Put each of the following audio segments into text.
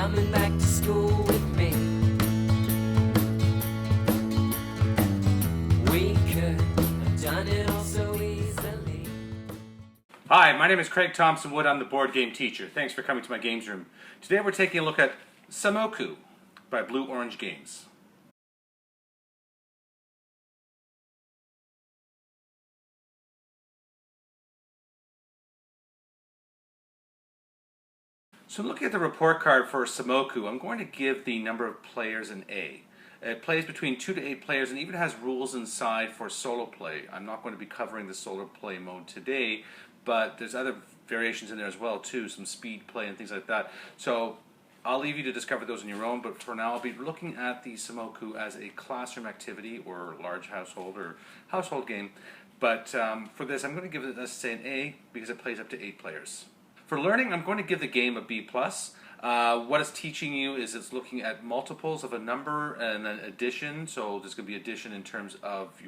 coming back to school with me. We could have done it all so easily. Hi, my name is Craig Thompson Wood. I'm the board game teacher. Thanks for coming to my games room. Today we're taking a look at Sumoku by Blue Orange Games. So looking at the report card for Sumoku, I'm going to give the number of players an A. It plays between 2 to 8 players and even has rules inside for solo play. I'm not going to be covering the solo play mode today, but there's other variations in there as well too, some speed play and things like that. So I'll leave you to discover those on your own, but for now I'll be looking at the Sumoku as a classroom activity or large household or household game. But for this I'm going to give it, let's say, an A because it plays up to 8 players. For learning, I'm going to give the game a B+. What it's teaching you is it's looking at multiples of a number and then addition. So there's going to be addition in terms of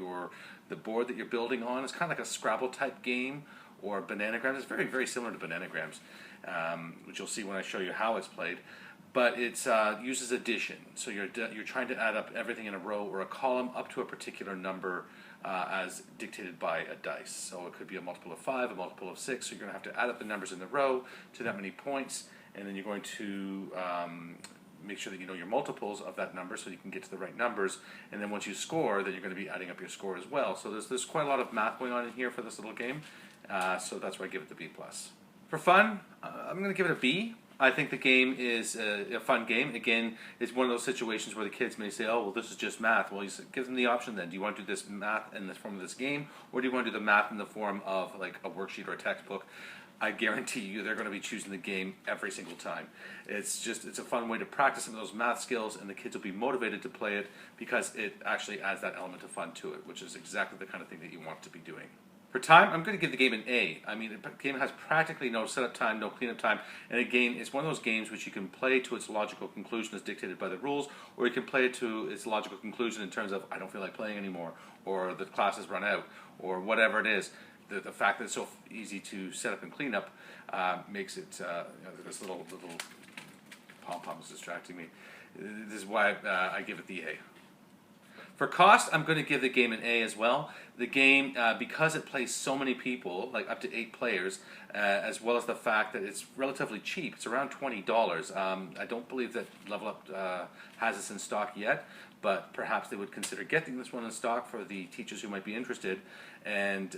the board that you're building on. It's kind of like a Scrabble type game or bananagrams. It's very, very similar to bananagrams, which you'll see when I show you how it's played. But it uses addition. So you're trying to add up everything in a row or a column up to a particular number as dictated by a dice. So it could be a multiple of 5, a multiple of 6. So you're going to have to add up the numbers in the row to that many points, and then you're going to make sure that you know your multiples of that number so you can get to the right numbers. And then once you score, then you're going to be adding up your score as well. So there's quite a lot of math going on in here for this little game. So that's why I give it the B+. For fun, I'm going to give it a B. I think the game is a fun game. Again, it's one of those situations where the kids may say, oh, well, this is just math. Well, you give them the option then. Do you want to do this math in the form of this game, or do you want to do the math in the form of like a worksheet or a textbook? I guarantee you they're going to be choosing the game every single time. It's a fun way to practice some of those math skills, and the kids will be motivated to play it because it actually adds that element of fun to it, which is exactly the kind of thing that you want to be doing. For time, I'm going to give the game an A. I mean, the game has practically no setup time, no cleanup time, and again, it's one of those games which you can play to its logical conclusion as dictated by the rules, or you can play it to its logical conclusion in terms of, I don't feel like playing anymore, or the class has run out, or whatever it is. The fact that it's so easy to set up and clean up makes it, this little pom-pom is distracting me. This is why I give it the A. For cost, I'm going to give the game an A as well. The game, because it plays so many people, like up to 8 players, as well as the fact that it's relatively cheap. It's around $20. I don't believe that Level Up has this in stock yet, but perhaps they would consider getting this one in stock for the teachers who might be interested. And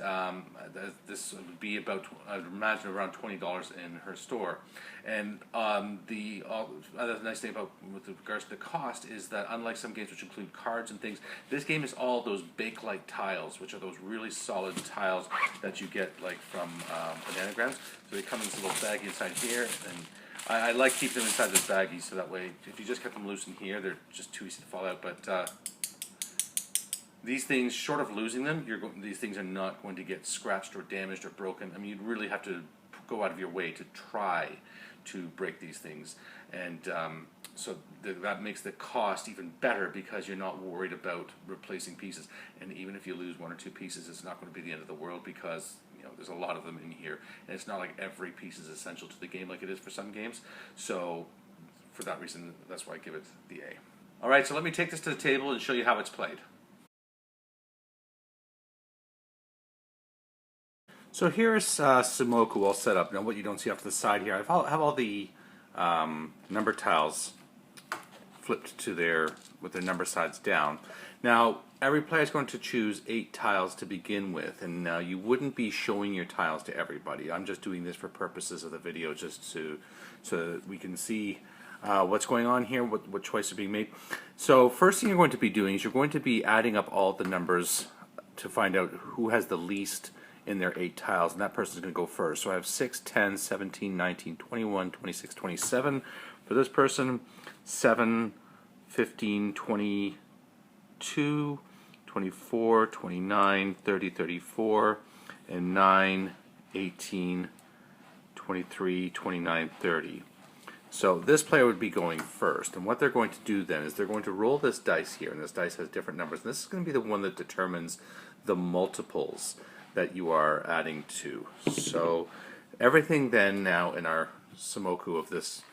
this would be about, I'd imagine, around $20 in her store. And the other nice thing about with regards to the cost is that unlike some games which include cards and things, this game is all those Bakelite tiles, which are those really solid tiles that you get like from bananagrams. So they come in this little baggie inside here, and I like keeping them inside this baggie so that way if you just kept them loose in here, they're just too easy to fall out. But these things, short of losing them, these things are not going to get scratched or damaged or broken. I mean, you'd really have to go out of your way to try to break these things. And so that makes the cost even better because you're not worried about replacing pieces. And even if you lose 1 or 2 pieces, it's not going to be the end of the world because there's a lot of them in here. And it's not like every piece is essential to the game like it is for some games. So for that reason, that's why I give it the A. All right, so let me take this to the table and show you how it's played. So here's Sumoku all set up. Now what you don't see off to the side here, I have all the number tiles flipped to with their number sides down. Now every player is going to choose 8 tiles to begin with, and now you wouldn't be showing your tiles to everybody. I'm just doing this for purposes of the video, just so that we can see what's going on here, what choices are being made. So first thing you're going to be doing is you're going to be adding up all the numbers to find out who has the least in their 8 tiles, and that person's going to go first. So I have 6, 10, 17, 19, 21, 26, 27 for this person, 7, 15, 22, 24, 29, 30, 34, and 9, 18, 23, 29, 30. So this player would be going first, and what they're going to do then is they're going to roll this dice here, and this dice has different numbers, and this is going to be the one that determines the multiples that you are adding to. So everything then now in our Sumoku of this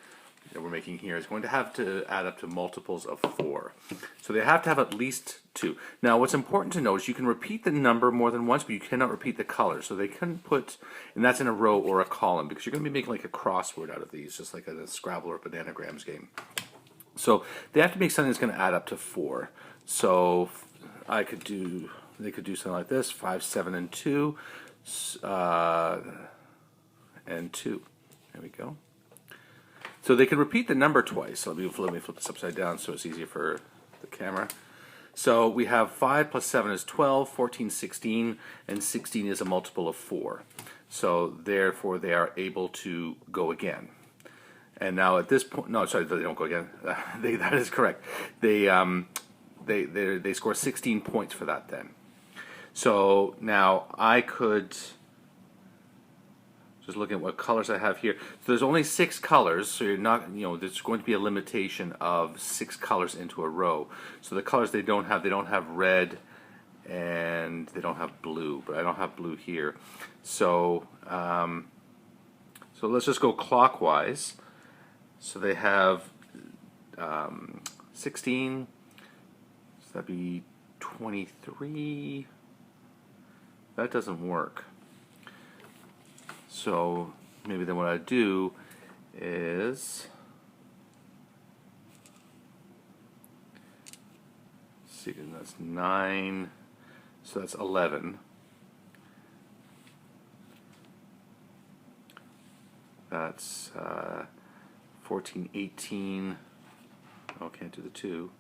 that we're making here is going to have to add up to multiples of 4. So they have to have at least 2. Now what's important to note is you can repeat the number more than once, but you cannot repeat the color. So they couldn't put, and that's in a row or a column, because you're going to be making like a crossword out of these, just like a Scrabble or Bananagrams game. So they have to make something that's going to add up to 4. So they could do something like this: 5, 7, and 2, and 2. There we go. So they can repeat the number twice. So let me flip this upside down so it's easier for the camera. So we have 5 plus 7 is 12, 14, 16, and 16 is a multiple of 4. So therefore they are able to go again. And now at this point, no, sorry, they don't go again. That is correct. They score 16 points for that then. So now I could just look at what colors I have here. So there's only 6 colors, so you're not, there's going to be a limitation of 6 colors into a row. So the colors they don't have red and they don't have blue, but I don't have blue here. So so let's just go clockwise. So they have 16, so that'd be 23. That doesn't work. So maybe then what I do is, see, that's 9, so that's 11. That's 14, 18. Oh, can't do the 2.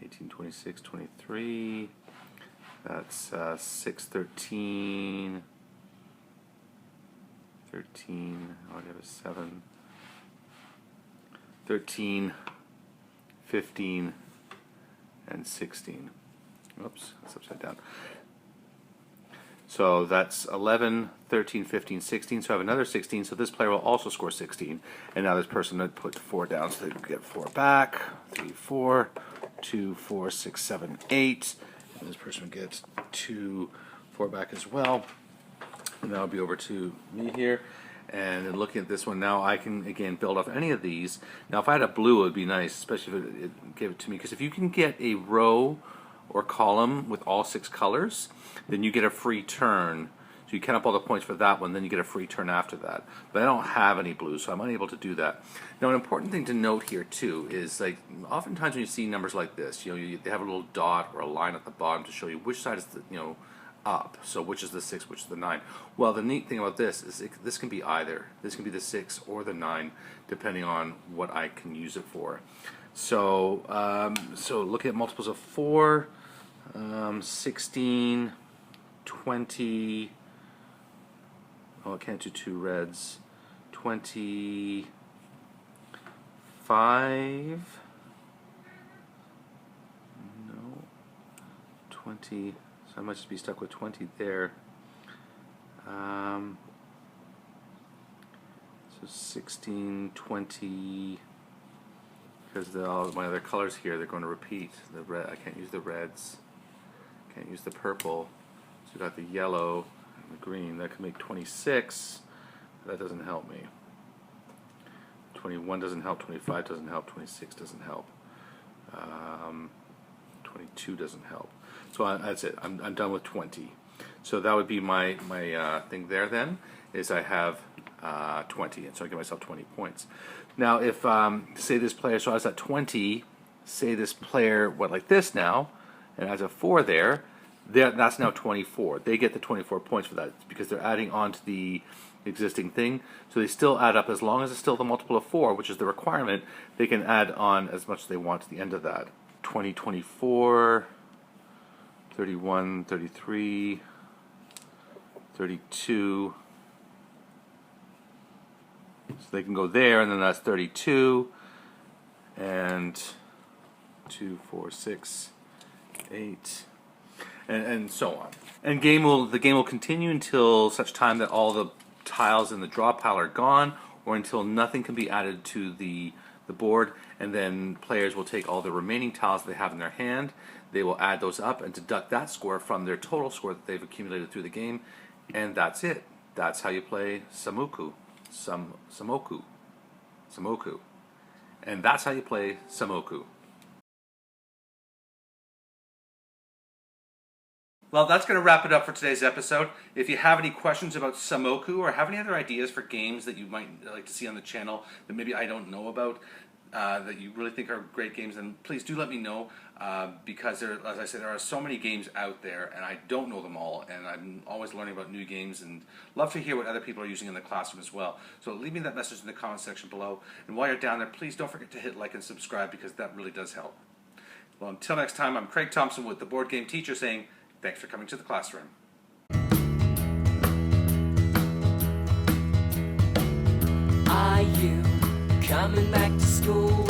18, 26, 23. That's 6, 13. 13, I already have a 7, 13, 15, and 16. Oops, that's upside down. So that's 11, 13, 15, 16, so I have another 16, so this player will also score 16. And now this person would put 4 down, so they get 4 back, 3, 4, 2, 4, 6, 7, 8. And this person gets 2, 4 back as well. And that'll be over to me here. And then looking at this one now, I can again build off any of these. Now if I had a blue, it would be nice, especially if it gave it to me, because if you can get a row or column with all 6 colors, then you get a free turn. So you count up all the points for that one, then you get a free turn after that. But I don't have any blue, so I'm unable to do that. Now an important thing to note here too is, like, oftentimes when you see numbers like this, they have a little dot or a line at the bottom to show you which side is the, up. So which is the 6, which is the 9. Well, the neat thing about this is this can be either. This can be the 6 or the 9, depending on what I can use it for. So so looking at multiples of 4, 16, 20. Oh, I can't do 2 reds. 25. No. 20. So I might just be stuck with 20 there. So 16, 20, because all my other colors here, they're going to repeat. The red, I can't use the reds. Can't use the purple. So we got the yellow and the green. That could make 26. That doesn't help me. 21 doesn't help. 25 doesn't help. 26 doesn't help. 22 doesn't help. So that's it. I'm done with 20. So that would be my thing there then, is I have 20, and so I give myself 20 points. Now if, say this player, so I was at 20, say this player went like this now, and has a 4 there, that's now 24. They get the 24 points for that, because they're adding on to the existing thing, so they still add up. As long as it's still the multiple of 4, which is the requirement, they can add on as much as they want to the end of that. 20, 24, 31, 33, 32. So they can go there, and then that's 32, and 2, 4, 6, 8, and so on. And the game will continue until such time that all the tiles in the draw pile are gone, or until nothing can be added to the board, and then players will take all the remaining tiles they have in their hand. They will add those up and deduct that score from their total score that they've accumulated through the game, and that's it. That's how you play Sumoku. Sumoku. And that's how you play Sumoku. Well, that's going to wrap it up for today's episode. If you have any questions about Sumoku or have any other ideas for games that you might like to see on the channel that maybe I don't know about, that you really think are great games, then please do let me know, because as I said, there are so many games out there and I don't know them all, and I'm always learning about new games and love to hear what other people are using in the classroom as well. So leave me that message in the comment section below, and while you're down there, please don't forget to hit like and subscribe, because that really does help. Well, until next time, I'm Craig Thompson with the Board Game Teacher saying thanks for coming to the classroom. Are you coming back to school?